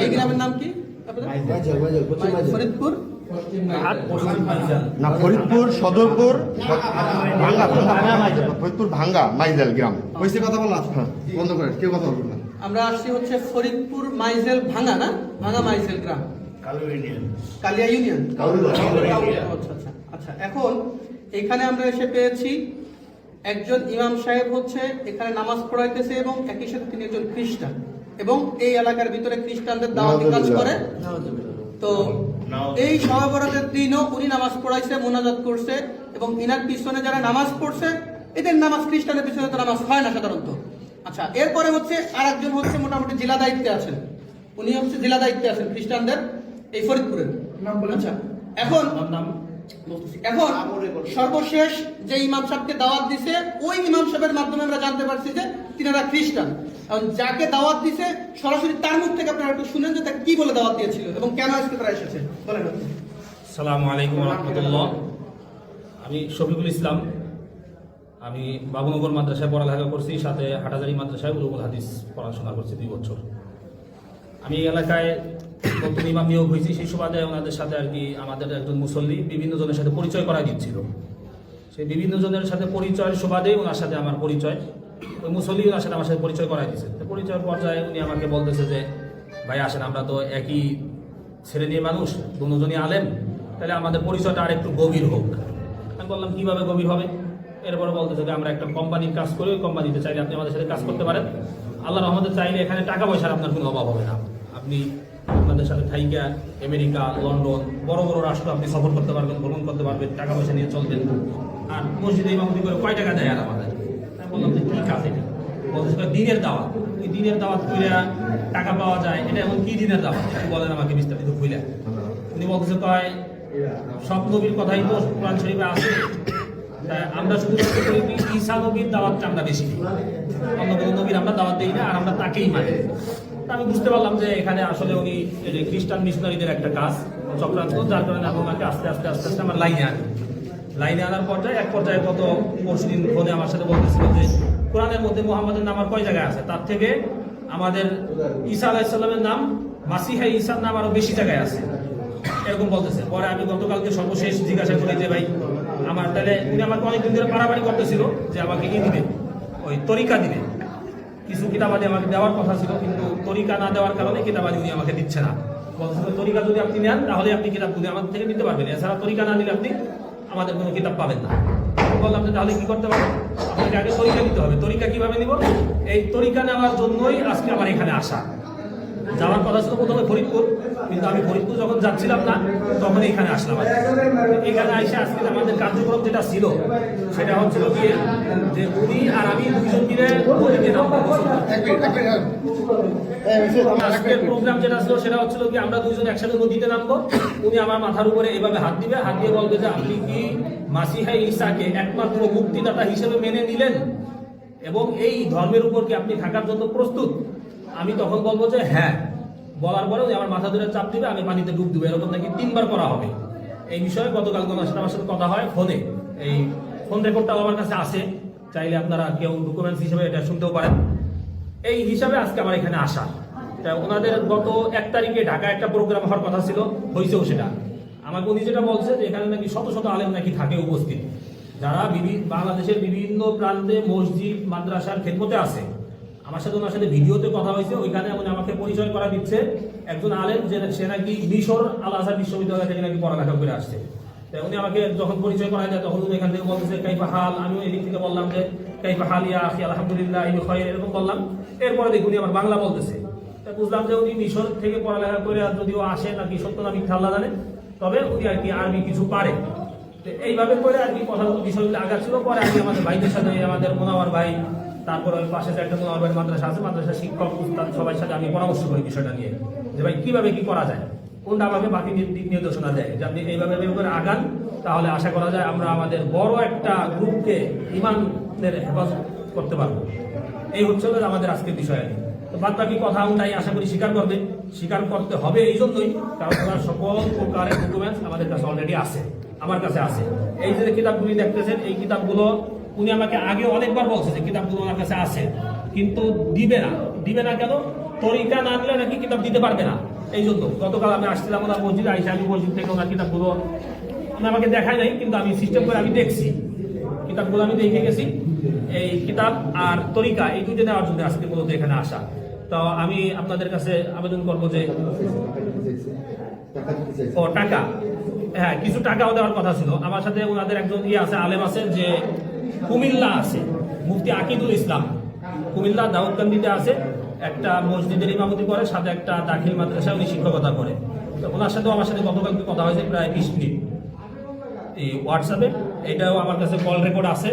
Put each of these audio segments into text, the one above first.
এই গ্রামের নাম কি? ফরিদপুর না, ফরিদপুর সদরপুর ভাঙ্গা ফরিদপুর ভাঙ্গা মাইজেল গ্রাম। হয়েছে কথা বলা বন্ধ করে কেউ কথা বলবেন না। আমরা আসছি হচ্ছে ফরিদপুর মাইজেল ভাঙ্গা, না ভাঙ্গা মাইজেল গ্রাম, কালিয়া ইউনিয়ন। আচ্ছা আচ্ছা আচ্ছা। এখন এখানে আমরা এসে পেয়েছি একজন ইমাম সাহেব হচ্ছে এখানে নামাজ পড়াইতেছে এবং একই সাথে তিনি একজন খ্রিস্টান এবং এই এলাকার ভিতরে খ্রিস্টানদের দাওয়াতি কাজ করে। তো এই শবে বরাতের দিনও উনি নামাজ পড়াইছে, মোনাজাত করছে এবং ইনার পিছনে যারা নামাজ পড়ছে এদের নামাজ, খ্রিস্টানের পিছনে তো নামাজ হয় না সাধারণত। আচ্ছা, এরপরে হচ্ছে আর একজন হচ্ছে মোটামুটি জেলা দায়িত্বে আছেন, উনি হচ্ছে জেলা দায়িত্বে আছেন খ্রিস্টানদের এই ফরিদপুরের। আচ্ছা, এখন সর্বশেষ যে ইমাম সাহেবকে দাওয়াত দিছে ওই ইমাম সাহেবের মাধ্যমে আমরা জানতে পারছি যে তিনারা খ্রিস্টান। এখন যাকে দাওয়াত দিছে সরাসরি তার মুখ থেকে আপনারা একটু শুনেন যে তাকে কি বলে দাওয়াত দিয়েছিল এবং কেন আজকে তারা এসেছে বলেন। আসসালামু আলাইকুম ওয়া রাহমাতুল্লাহ। আমি শফিকুল ইসলাম, আমি বাবুনগর মাদ্রাসায় পড়ালেখা করছি, সাথে হাটাজারি মাদ্রাসায় উলুমুল হাদিস পড়াশোনা করছি 2 বছর। আমি এই এলাকায় নতুন ইমাম নিয়োগ হয়েছি, সেই সুবাদে ওনাদের সাথে আর কি আমাদের একজন মুসল্লি বিভিন্ন জনের সাথে পরিচয় করাই দিচ্ছিল। সেই বিভিন্ন জনের সাথে পরিচয়ের সুবাদে ওনার সাথে আমার পরিচয়, ওই মুসল্লি ওনার সাথে আমার সাথে পরিচয় করাই দিচ্ছে। তো পরিচয়ের পর্যায়ে উনি আমাকে বলতেছে যে ভাই আসেন, আমরা তো একই শ্রেণীর মানুষ, দুজনই আলেম, তাহলে আমাদের পরিচয়টা আর একটু গভীর হোক। আমি বললাম কীভাবে গভীর হবে? এরপরে বলতেছে যে আমরা একটা কোম্পানির কাজ করি, ওই কোম্পানিতে চাইলে আপনি আমাদের সাথে কাজ করতে পারেন। আল্লাহর রহমতে চাইলে এখানে টাকা পয়সার আপনার কোনো অভাব হবে না। আপনি আপনাদের সাথে থাইকা আমেরিকা, লন্ডন, বড় বড় রাষ্ট্র আপনি সফর করতে পারবেন, ভ্রমণ করতে পারবেন, টাকা পয়সা নিয়ে চলবেন। আর মসজিদে ইমামতি করে কয় টাকা দেয় আর আমাদের? আমি বললাম যে কী কাজ এটা? বলতেছে দিনের দাওয়াত। ওই দিনের দাওয়াত করে টাকা পাওয়া যায়, এটা এখন কি দিনের দাওয়াত বলেন আমাকে বিস্তারিত খুলে। উনি বলতেছে কয় সব নবীর কথাই তো কোরআন শরীফে আছে, আমরা শুধু ঈসা নবীর দাওয়াতটা আমরা বেশি দিই, অন্য কোনো নবীর আমরা দাওয়াত দিই না, আর আমরা তাকেই মানি। আমি বুঝতে পারলাম যে এখানে আসলে উনি খ্রিস্টান মিশনারিদের একটা কাজ চক্রান্ত, যার কারণে আমাকে আস্তে আস্তে আস্তে আস্তে আমার লাইনে আনার পর্যায়ে এক পর্যায়ে গত পরশুদিন ফোনে আমার সাথে বলতেছিল যে কোরআনের মধ্যে মুহাম্মাদের নাম আর কয় জায়গায় আছে, তার থেকে আমাদের ঈসা আলাইহিস সালামের নাম, মাসিহা ঈসার নাম আরো বেশি জায়গায় আছে, এরকম বলতেছে। পরে আমি গতকালকে সর্বশেষ জিজ্ঞাসা করি যে ভাই আমার, তাহলে উনি আমাকে অনেকদিন ধরে পারাপারি করতেছিল যে আমাকে কি দিবে, ওই তরিকা দিবে, কিছু কিতাবাদি আমাকে দেওয়ার কথা ছিল, কিন্তু তরিকা না দেওয়ার কারণে কিতাবাদি উনি আমাকে দিচ্ছে না। বলছিল তরিকা যদি আপনি নেন তাহলে আপনি কিতাবগুলি আমাদের থেকে নিতে পারবেন, এছাড়া তরিকা না দিলে আপনি আমাদের কোনো কিতাব পাবেন না। বললাম যে তাহলে কি করতে পারবেন? আপনাকে আগে তরিকা নিতে হবে। তরিকা কিভাবে নিব? এই তরিকা নেওয়ার জন্যই আজকে আমার এখানে আসা। যাওয়ার কথা ছিল প্রথমে ফরিদপুর, কিন্তু আমি ফরিদপুর যখন যাচ্ছিলাম না তখন এখানে আসলাম। এখানে এসে আজকে আমাদের কার্যক্রম যেটা ছিল সেটা হচ্ছিল কি যে উনি আর আমি দুজন মিলে আজকের প্রোগ্রাম যেটা ছিল সেটা হচ্ছিল কি আমরা দুজন একসাথে নদীতে নামবো। উনি আমার মাথার উপরে এভাবে হাত দিবে, হাত দিয়ে বলবে যে আপনি কি মাসিহা ঈসাকে একমাত্র মুক্তিদাতা হিসেবে মেনে নিলেন এবং এই ধর্মের উপর কি আপনি থাকার জন্য প্রস্তুত? আমি তখন বলবো যে হ্যাঁ। বলার পরে আমার মাথা ধরে চাপ দিবে, আমি পানিতে ডুব দেবো, এরকম নাকি 3 বার করা হবে। এই বিষয়ে গতকাল আমার সাথে কথা হয় ফোনে, এই ফোন রেকর্ডটাও আমার কাছে আছে, চাইলে আপনারা কেউ ডকুমেন্টস হিসেবে এটা শুনতেও পারেন। এই হিসাবে আজকে আমার এখানে আসা। ওনাদের গত 1 তারিখে ঢাকায় একটা প্রোগ্রাম হওয়ার কথা ছিল, হয়েছেও সেটা। আমাকে উনি যেটা বলছে যে এখানে নাকি শত শত আলেম নাকি থাকে উপস্থিত, যারা বাংলাদেশের বিভিন্ন প্রান্তে মসজিদ মাদ্রাসার খেদমতে আছে। আমার সাথে ওনার সাথে ভিডিওতে কথা হয়েছে, ওইখানে উনি আমাকে পরিচয় করা দিচ্ছে একজন আলেম যে সে নাকি মিশর আল আজহার বিশ্ববিদ্যালয় থেকে নাকি পড়ালেখা করে আসছে। উনি আমাকে যখন পরিচয় করা যায় তখন উনি এখান থেকে বলতেছে কাইফা হাল, আমিও এদিক থেকে বললাম যে কাইফা হাল ইয়া আখি আলহামদুলিল্লাহ ইনি খয়ের, এরকম বললাম। এরপরে দেখুন উনি আমার বাংলা বলতেছে, বুঝলাম যে উনি মিশর থেকে পড়ালেখা করে যদিও আসে নাকি সত্য না মিথ্যা আল্লাহ জানে, তবে উনি আর কি আরবি কিছু পারে। এইভাবে করে আর কি কথাগুলো বিষয়গুলো আগাচ্ছিল। পরে আমি আমাদের ভাইদের সাথে, আমাদের মোনাওয়ার ভাই, তারপর ওই পাশে একটা মোনাওয়ার ভাই মাদ্রাসা আছে, মাদ্রাসা শিক্ষক উস্তাদ সবার সাথে আমি পরামর্শ করি বিষয়টা নিয়ে যে ভাই কিভাবে কি করা যায়, কোনটা আমাকে বাকি দিক নির্দেশনা দেয় যে আপনি এইভাবে করে আগান, তাহলে আশা করা যায় আমরা আমাদের বড় একটা গ্রুপকে ইমানের হেফাজত করতে পারবো। এই হচ্ছে আমাদের আজকের বিষয়। তো বাদ বাকি কথা তাই আশা করি স্বীকার করতে হবে এই জন্যই কারণ ওনার সকল প্রকারের ডকুমেন্টস আমাদের কাছে অলরেডি আছে, আমার কাছে আছে। এই যে কিতাবগুলি দেখতেছেন, এই কিতাবগুলো উনি আমাকে আগে অনেকবার বলছে যে কিতাবগুলো ওনার কাছে আছে, কিন্তু দিবে না কেন? তরিকা না দিলে নাকি কিতাব দিতে পারবে না। এই জন্য গতকাল আমি আসছিলাম ওনার মসজিদে, আইসা আমি মসজিদ থেকে ওনার কিতাবগুলো উনি আমাকে দেখায় নাই, কিন্তু আমি সিস্টেম করে আমি দেখছি কিতাবগুলো, আমি দেখে গেছি। এই কিতাব আর তরিকা এই দুটো নেওয়ার জন্য আজকে মূলত এখানে আসা। তো আমি আপনাদের কাছে আবেদন করবো যে ও টাকা, হ্যাঁ কিছু টাকাও দেওয়ার কথা ছিল। আমার সাথে ওনাদের একজন আছে, আলেম আছে, যে কুমিল্লা আছে, মুফতি আকিদুল ইসলাম, কুমিল্লা দাউদকান্দিতে আছে, একটা মসজিদের ইমামতি করে, সাথে একটা দাখিল মাদ্রাসা উনি শিক্ষকতা করে। তো ওনার সাথেও আমার সাথে গতকালকে কথা হয়েছে প্রায় 20 মিনিট এই হোয়াটসঅ্যাপে। এটাও আমার কাছে কল রেকর্ড আছে।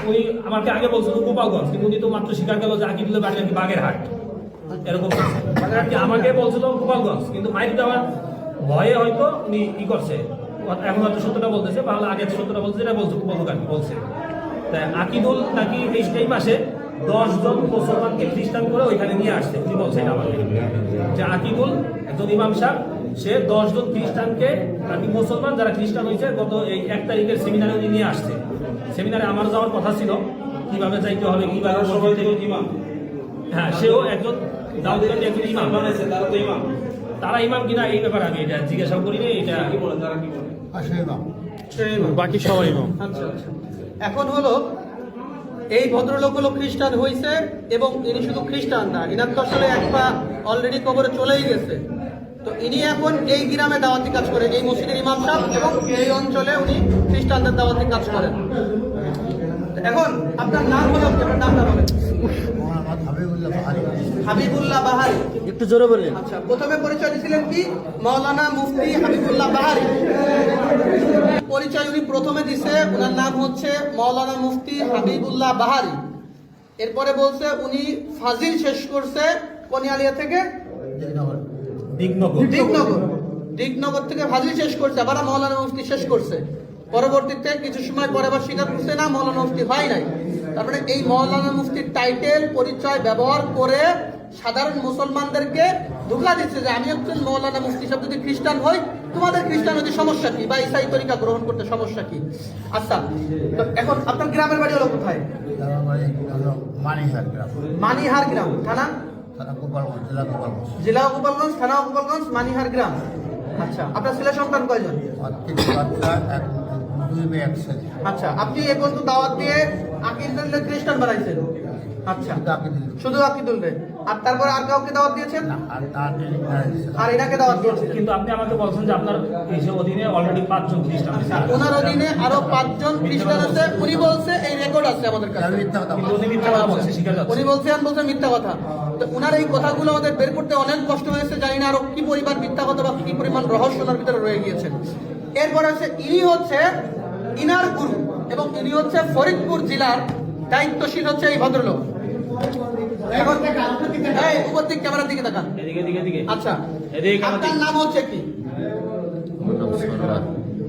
উনি আমাকে আগে বলছিল গোপালগঞ্জ, কিন্তু উনি তো মাত্র স্বীকার গেল যে আকিদুলের বাড়ি নাকি বাগেরহাট, এরকম আমাকে বলছিল গোপালগঞ্জ, কিন্তু মাইক দেওয়ার ভয়ে হয়তো উনি ই করছে, এখন হয়তো সত্যটা বলতেছে, তাহলে আগে সত্যটা বলছে, এটা বলছে। তাই আকিদুল নাকি এই মাসে 10 জন মুসলমানকে খ্রিস্টান করে ওইখানে নিয়ে আসছে। উনি বলছেন আমাকে যে আকিদুল একজন ইমাম সাহেব, সে 10 জন খ্রিস্টানকে, নাকি মুসলমান যারা খ্রিস্টান হয়েছে, গত এই 1 তারিখের সেমিনারে উনি নিয়ে আসছে। সেমিনারে আমার যাওয়ার কথা ছিল, কিভাবে যাইতে হবে, কিভাবে ইমাম, হ্যাঁ সেও একজন দাউদকান্দি একজন ইমাম বানাইছে, তারা ইমাম কিনা এই ব্যাপারে আমি এটা জিজ্ঞাসা করিনি। এটা কি বলেন, তারা কি বলেন? বাকি সবাই ইমাম। আচ্ছা আচ্ছা, এখন হলো এই ভদ্রলোক হলো খ্রিস্টান হয়েছে, এবং ইনি শুধু খ্রিস্টান না, ইনার তো আসলে এক পা অলরেডি কবরে চলেই গেছে। তো ইনি এখন এই গ্রামে দাওয়াতি কাজ করেন, এই মসজিদের ইমাম সাহেব, এবং এই অঞ্চলে উনি খ্রিস্টানদের দাওয়াতি কাজ করেন। এখন আপনার নাম হলো, আপনার নামটা বলেন। হাবিবুল্লাহ বাহারি, একটু জোরে বললেন। আচ্ছা, প্রথমে পরিচয় দিয়েছিলেন কি? মাওলানা মুফতি হাবিবুল্লাহ বাহারি। পরিচয় উনি প্রথমে দিছে, ওনার নাম হচ্ছে মাওলানা মুফতি হাবিবুল্লাহ বাহারি। এরপরে বলছে উনি ফাজিল শেষ করছে কোনিয়ালিয়া থেকে, দিগনগর থেকে ফাজিল শেষ করছে, আবার মাওলানা মুফতি শেষ করছে। পরবর্তীতে কিছু সময় পরে আবার স্বীকার করছে না, মাওলানা মুফতি হয় নাই। তারপরে এই মাওলানা মুফতির টাইটেল পরিচয় ব্যবহার করে সাধারণ মুসলমানদেরকে ধোঁকা দিচ্ছে যে আমি একজন মাওলানা মুফতি সাহেব, যদি খ্রিস্টান হই তোমাদের খ্রিস্টান হতে সমস্যা কি, বা ইসাই তরিকা গ্রহণ করতে সমস্যা কি? আচ্ছা, এখন আপনার গ্রামের বাড়ি হলো কোথায়? মানিহার গ্রাম, থানা জেলা গোপালগঞ্জ, থানা গোপালগঞ্জ, মানিহার গ্রাম। আচ্ছা, আপনার ছেলে সন্তান কয়জন? আচ্ছা, আপনি এ পর্যন্ত দাওয়াত দিয়ে আকিদুল্লাহ খ্রিস্টান বানাইছেন? আচ্ছা, শুধু আকিদুল রে, আর তারপরে আর কাউকে দাওয়াত দিয়েছেন? আর এনাকে দাওয়াত দিয়েছেন। কিন্তু আপনি আমাকে বলছেন যে আপনার এই অধীনে অলরেডি 5 জন খ্রিস্টান আছে, ওনার অধীনে আরো 5 জন খ্রিস্টান আছে। উনি বলছে, এই রেকর্ড আছে আমাদের কাছে, কিন্তু উনি মিথ্যা কথা বলছে, স্বীকার করছে। উনি বলছেন মিথ্যা কথা। তো উনার এই কথাগুলো আমাদের বের করতে অনেক কষ্ট হয়েছে, জানি না আরো কি পরিমাণ মিথ্যা কথা বা কি পরিমাণ রহস্য ওনার ভিতরে রয়ে গিয়েছে। এরপর আছে ইনি হচ্ছে ইনার গুরু, এবং ইনি হচ্ছে ফরিদপুর জেলার দায়িত্বশীল হচ্ছে এই ভদ্রলোক। এখন এই উপস্থিত ক্যামেরার দিকে তাকান, এদিকে। আচ্ছা, আপনার নাম হচ্ছে কি?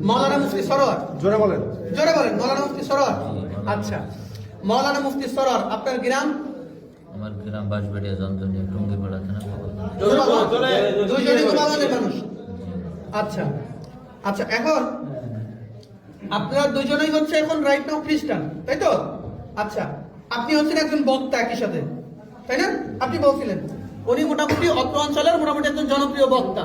মাওলানা মুফতি সরোয়ার। জোরে বলেন মাওলানা মুফতি সরোয়ার। আচ্ছা, মাওলানা মুফতি সরোয়ার, আপনার গ্রাম? আমার গ্রাম বাঁশবাড়িয়া, জঞ্জনিয়া, টুঙ্গিপাড়া থানা। দুইজনই গোপালগঞ্জের মানুষ। আচ্ছা, এখন আপনারা দুইজনেই হচ্ছে এখন রাইট নাও খ্রিস্টান, তাই তো? আচ্ছা, আপনি হচ্ছেন একজন বক্তা একই সাথে, তাই না? আপনি বলছিলেন উনি মোটামুটি অত্র অঞ্চলের মোটামুটি একজন জনপ্রিয় বক্তা,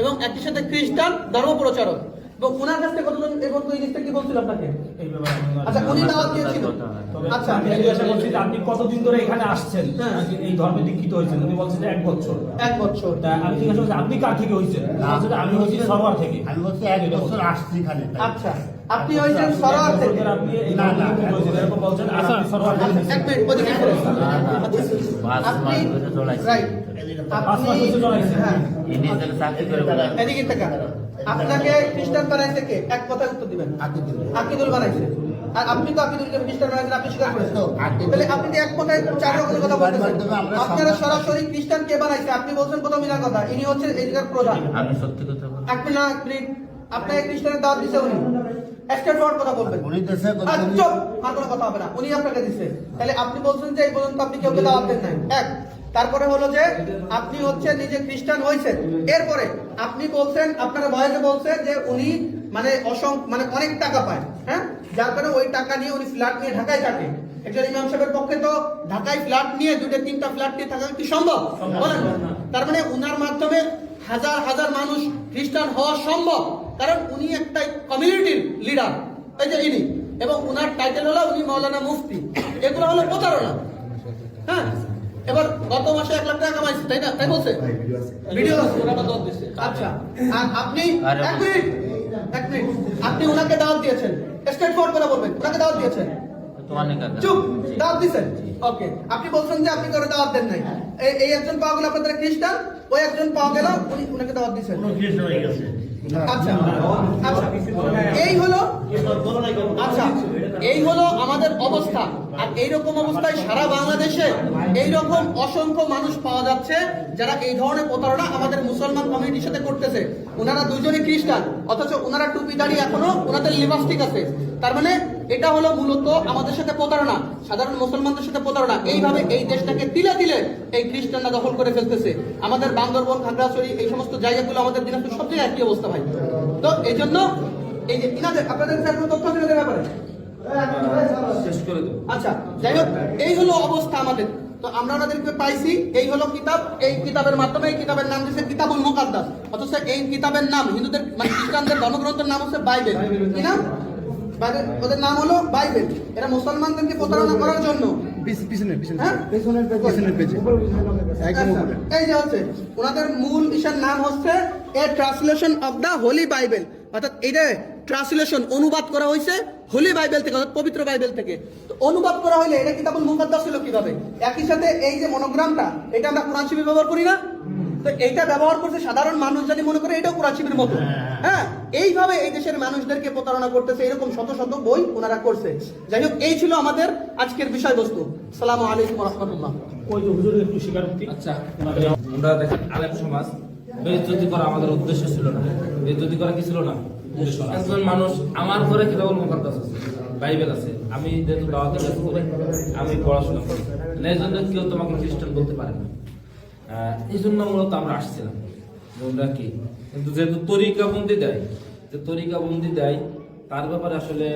এবং একই সাথে খ্রিস্টান ধর্ম প্রচারক। এবং ওনার কাছ থেকে কতজন এই জিনিসটা কি বলছিল আপনাকে? আচ্ছা, উনি দাওয়াত দিয়েছিল। আচ্ছা, আমি জিজ্ঞাসা করছি যে আপনি কতদিন ধরে এখানে আসছেন, এই ধর্মে দীক্ষিত হয়েছেন? উনি বলছেন যে 1 বছর। 1 বছর। আমি জিজ্ঞাসা করছি আপনি কার থেকে হয়েছেন? আমি হচ্ছি সরোয়ার থেকে। আমি বলছি 1 বছর আসছি এখানে। আচ্ছা, আপনি হয়েছেন সরোয়ার থেকে? আপনি এরকম বলছেন, আপনি সরোয়ার থেকে। এক মিনিট, ওদিকে ফিরে। আপনি রাইট, এদিকে টাকা আপনাকে খ্রিস্টান বানাইছে কে? এক কথায় উত্তর দিবেন। আকিদুল বানাইছে। আর আপনি তো আকিদুলকে খ্রিস্টান বানাইছেন, আপনি স্বীকার করেছেন। তাহলে আপনি যে এক কথায় 4 রকমের কথা বলতেছেন। আপনারা সরাসরি খ্রিস্টান কে বানাইছে? আপনি বলছেন প্রথম ইনার কথা, ইনি হচ্ছে এদিকের প্রধান। আমি সত্যি কথা বলছি। আপনি না আপনাকে খ্রিস্টানের দাওয়াত দিছে উনি, স্ট্রেট ফরওয়ার্ড কথা বলবেন। উনি দেশে চুপ, আর কোনো কথা হবে না, উনি আপনাকে দিছে। তাহলে আপনি বলছেন যে এই পর্যন্ত আপনি কাউকে দাওয়াত দেন নাই। এক, তারপরে হলো যে আপনি হচ্ছে নিজে খ্রিস্টান হয়েছেন, এরপরে আপনি বলছেন, আপনার বয়সে বলছেন যে উনি মানে অনেক টাকা পায়, হ্যাঁ, যার কারণে ওই টাকা নিয়ে উনি ফ্ল্যাট নিয়ে ঢাকায় থাকে। একজন ইমাম সাহেবের পক্ষে তো ঢাকায় ফ্ল্যাট নিয়ে 2-3টা ফ্ল্যাট নিয়ে থাকা কি সম্ভব? বলেন। তার মানে উনার মাধ্যমে হাজার হাজার মানুষ খ্রিস্টান হওয়া সম্ভব, কারণ উনি একটা কমিউনিটির লিডার, এই যে ইনি, এবং উনার টাইটেল হলো উনি মাওলানা মুফতি। এগুলো হলো প্রতারণা। হ্যাঁ, এবার গত মাসে 1 লাখ টাকা কামাইছে, তাই না? তাই বলছে, ভিডিও আছে, ওনারা দর দিছে। আচ্ছা, আর আপনি এক মিনিট, আপনি ওনাকে দাওয়াত দিয়েছেন, স্ট্রেট ফরওয়ার্ড করে বলবেন, ওনাকে দাওয়াত দিয়েছেন? চুপ, দাওয়াত দিয়েছেন। ওকে, আপনি বলছেন যে আপনি করে দাওয়াত দেন নাই। এই একজন পাওয়া গেল আপনাদের খ্রিস্টান, ওই একজন পাওয়া গেল উনি ওনাকে দাওয়াত দিয়েছেন। আচ্ছা আচ্ছা, এই হলো, আচ্ছা এই হলো আমাদের অবস্থা। আর এইরকম অবস্থায় সারা বাংলাদেশে এইরকম অসংখ্য মানুষ পাওয়া যাচ্ছে যারা এই ধরনের প্রতারণা আমাদের মুসলমান কমিউনিটির সাথে করতেছে। ওনারা দুজনই খ্রিস্টান, অথচ ওনারা টুপি দাড়ি এখনো ওনাদের লিপস্টিক আছে। তার মানে এটা হলো মূলত আমাদের সাথে প্রতারণা, সাধারণ মুসলমানদের সাথে প্রতারণা। এইভাবে এই দেশটাকে তিলে তিলে এই খ্রিস্টানরা দখল করে ফেলতেছে। আমাদের বান্দরবন, খাগড়াছড়ি, এই সমস্ত জায়গাগুলো আমাদের দিনাজপুর সব জায়গায় একই অবস্থা ভাই। তো এই জন্য এই যে ইনাদের আপনাদের কাছে কোনো তথ্য আছে ব্যাপারে? আচ্ছা, যাই হোক, এই হলো অবস্থা আমাদের। তো আমরা ওনাদেরকে পাইছি, এই হলো কিতাব, এই কিতাবের মাধ্যমে, এই কিতাবের নাম দিয়েছে কিতাবুল মুকাদ্দাস, অথচ এই কিতাবের নাম হিন্দুদের মানে খ্রিস্টানদের ধর্মগ্রন্থের নাম হচ্ছে বাইবেল। কি নাম? ওদের নাম হলো বাইবেল। এরা মুসলমানদেরকে প্রতারণা করার জন্য এই যে হচ্ছে ওনাদের মূল ইশার নাম হচ্ছে a translation of the holy Bible, অর্থাৎ এটা ট্রান্সলেশন অনুবাদ করা হয়েছে হোলি বাইবেল থেকে, অর্থাৎ পবিত্র বাইবেল থেকে। তো অনুবাদ করা হইলে এটা কিতাবুল মুকাদ্দাস হলো কিভাবে? একই সাথে এই যে মনোগ্রামটা, এটা আমরা কোরআন শরীফে ব্যবহার করি না? তো এইটা ব্যবহার করছে সাধারণ মানুষ, যদি মনে করে এটাও কোরআন শরীফের মতো। হ্যাঁ, এইভাবে এই দেশের মানুষদেরকে প্রতারণা করতেছে, এরকম শত শত বই ওনারা করছে। যাই হোক, এই ছিল আমাদের আজকের বিষয়বস্তু। আসসালামু আলাইকুম ওয়া রাহমাতুল্লাহ। ওই যে হুজুরের একটু স্বীকারোক্তি। আচ্ছা, আমরা দেখেন আলেম সমাজ বেইজ্জতি করা আমাদের উদ্দেশ্য ছিল না। বেইজ্জতি করা কি ছিল না? একজন মানুষ, আমার ঘরে কিতাবুল মুকাদ্দাস আছে, বাইবেল আছে, আমি যেহেতু দাওয়াতের কাজ করি, আমি পড়াশোনা করি, এই জন্য কেউ তোমাকে খ্রিস্টান বলতে পারে না। এই জন্য মূলত আমরা আসছিলাম আমরা কি, কিন্তু যেহেতু তরিকাবন্দি দেয়, যে তরিকাবন্দি দেয় তার ব্যাপারে আসলে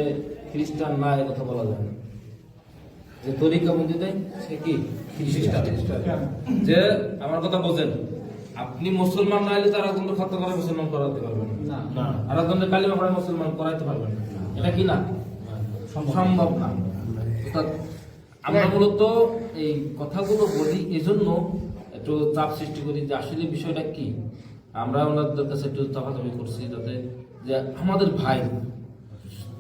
খ্রিস্টান না এ কথা বলা যায় না। যে তরিকাবন্দি দেয় সে কি খ্রিস্টান। যে আমার কথা বোঝেন, আপনি মুসলমান না হলে তারা কিন্তু খতম করে মুসলমান করাতে পারবেন না, আর একজনের কালিমা পড়ে মুসলমান করাইতে পারবেন না, এটা কি না? সম্ভব না। অর্থাৎ আমরা মূলত এই কথাগুলো বলি এজন্য একটু চাপ সৃষ্টি করি যে আসলে বিষয়টা কি। আমরা ওনাদের কাছে একটু চাপাচাপি করছি যাতে যে আমাদের ভাই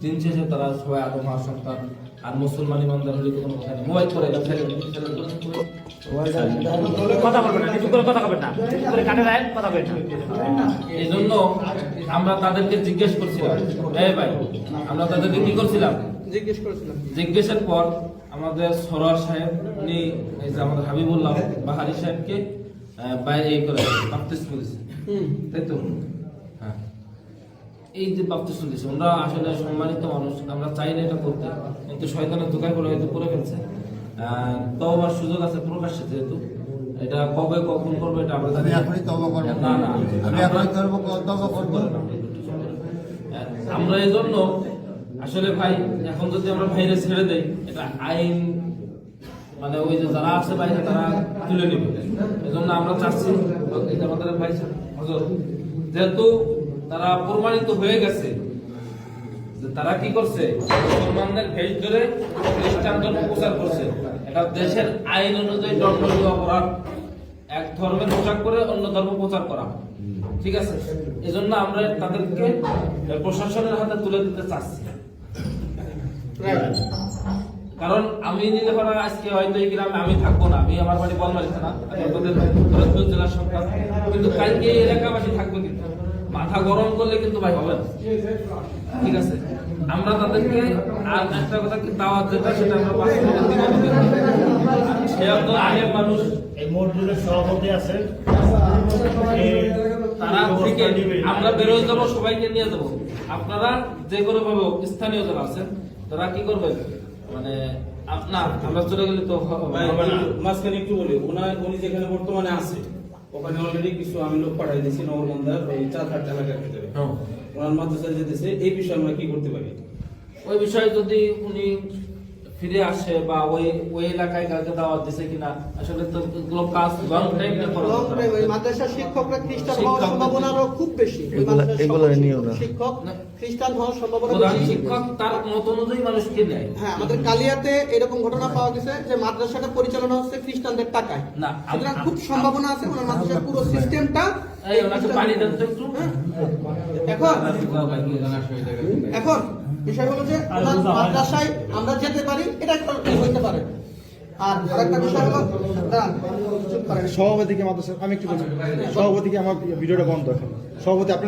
দিন শেষে তারা সবাই আরো মা সন্তান, আর মুসলমান ইমানদার হলে কোনো কথা নেই। মোবাইল করে কথা বলবেন না, কিছু করে কথা বলবেন না, কানে রাখেন, কথা বলবেন না। এই জন্য আমরা তাদেরকে জিজ্ঞেস করছিলাম, এই ভাই, আমরা তাদেরকে কি করছিলাম? জিজ্ঞেসের পর আমাদের সরোয়ার সাহেব উনি এই যে আমাদের হাবিবুল্লাহ বাহারি সাহেবকে বাইরে করে বাপ্তিস্ম করেছে, তাই তো? হ্যাঁ, এই যে বাপ্তিস্ম দিয়েছে, আমরা আসলে সম্মানিত মানুষ, আমরা চাই না এটা করতে, কিন্তু শয়তানের দোকায় করে হয়তো করে ফেলছে। তওবার সুযোগ আছে প্রকাশ্যে, যেহেতু এটা কবে কখন করবো এটা আমরা জানি। এখনই তওবা করব না, আমি এখনই তওবা করব। আমরা এই জন্য আসলে ভাই, এখন যদি আমরা বাইরে ছেড়ে দেই, এটা আইন মানে ওই যে যারা আছে বাইরে তারা তুলে নেবে। এই জন্য আমরা চাচ্ছি আমাদের ভাই হুজুর, যেহেতু তারা প্রমাণিত হয়ে গেছে যে তারা কি করছে, মুসলমানদের ভেষ ধরে খ্রিস্টান ধর্ম প্রচার করছে, এটা দেশের আইন অনুযায়ী দণ্ডনীয় অপরাধ। এক ধর্মের পোশাক করে অন্য ধর্ম প্রচার করা, ঠিক আছে? এজন্য আমরা তাদেরকে প্রশাসনের হাতে তুলে দিতে চাচ্ছি। কারণ আমি নীলপাড়া আজকে হয়তো এই গ্রামে আমি থাকবো না, আমি আমার বাড়ি বলমারি থানা, ফরিদপুর জেলার সরকার, কিন্তু কালকে এই এলাকাবাসী থাকবে, কিন্তু মাথা গরম করলে কিন্তু ভাই হবে না, ঠিক আছে? আমরা তাদেরকে আর একটা কথা কি দাওয়াত যেটা সেটা আমরা মানুষ এই মসজিদের সভাপতি আছে, তারা থেকে আমরা বেরোয় যাবো, সবাইকে নিয়ে যাবো। আপনারা যে কোনো ভাবে স্থানীয় যারা আছেন তারা কি করবেন, মানে না আমরা চলে গেলে তো মাঝখানে একটু বলি, উনি যেখানে বর্তমানে আছে ওখানে অলরেডি কিছু আমি লোক পাঠাই দিয়েছি নগরবন্ধার ওই 4-5 এলাকার ভিতরে, ওনার মাদ্রাসায় যেতেছে। এই বিষয়ে আমরা কি করতে পারি? ওই বিষয়ে যদি উনি ফিরে আসে বা ওই এলাকায় কাউকে দাওয়াত দিছে কিনা, আসলে তো এগুলো কাজ লং টাইম করা লং দরকার। টাইম ওই মাদ্রাসার শিক্ষকরা খ্রিস্টান হওয়ার শিক্ষক- সম্ভাবনা আরো খুব বেশি। ওই মাদ্রাসার শিক্ষক খ্রিস্টান হওয়ার সম্ভাবনা প্রধান বেশি। শিক্ষক তার মত অনুযায়ী মানুষকে নেয়। হ্যাঁ, আমাদের কালিয়াতে এরকম ঘটনা পাওয়া গেছে যে মাদ্রাসাটা পরিচালনা হচ্ছে খ্রিস্টানদের টাকায়। না, সুতরাং খুব সম্ভাবনা আছে ওনার মাদ্রাসার পুরো সিস্টেমটা এই ওনাকে পানি দেন তো একটু। এখন বিষয় হলো যে ওনার মাদ্রাসায় আমরা যেতে পারি, এটা একটা হইতে পারে। আর আরেকটা বিষয় হলো দাঁড়ান, চুপ করেন। সভাপতিকে মাদ্রাসা আমি একটু বলছি, সভাপতিকে আমার ভিডিওটা বন্ধ এখন। সভাপতি আপনি